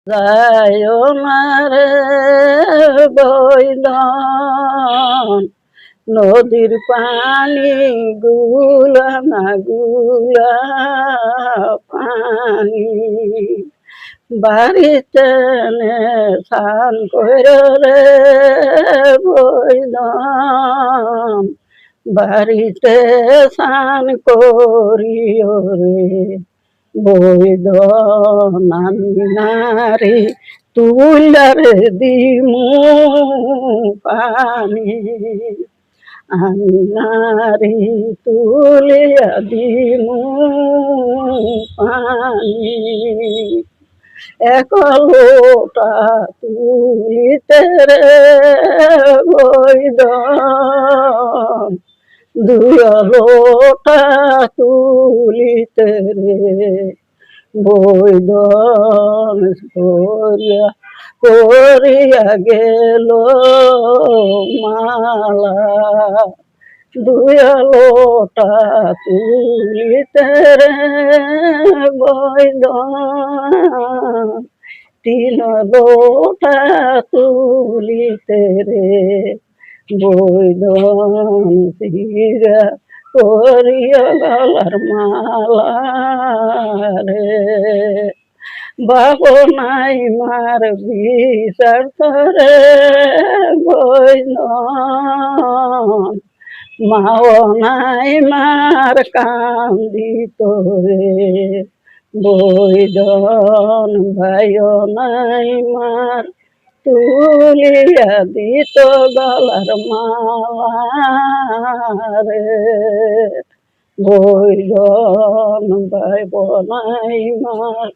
যায়ও না রে বৈদন, নদীর পানি গুলা না গুলা পানি, বাড়িতে স্নান করে রে বৈদন, বাড়িতে স্নান করিও রে বৈদন। আমি নারী তুলারে দিমু পানি, আমি নারী তুলিয়া দিমু পানি, এক লোটা তুলিতে রে বৈদন, দুই লোটা তুলিতে রে বৈদন। করিয়া করিয়া গেল মালা, দুই লোটা তুলিতে রে বৈদন, তিন লোটা তুলিতে রে বৈদন। শিরা করিয়া গলার মালা রে, বাবু নাই মার বিচার করে বৈদন, মাও নাই মার কান্দিত রে বৈদন, ভাইও নাই মার তুলিয়া দিত গলার মালা রে বৈদন, ভাই নাই মার।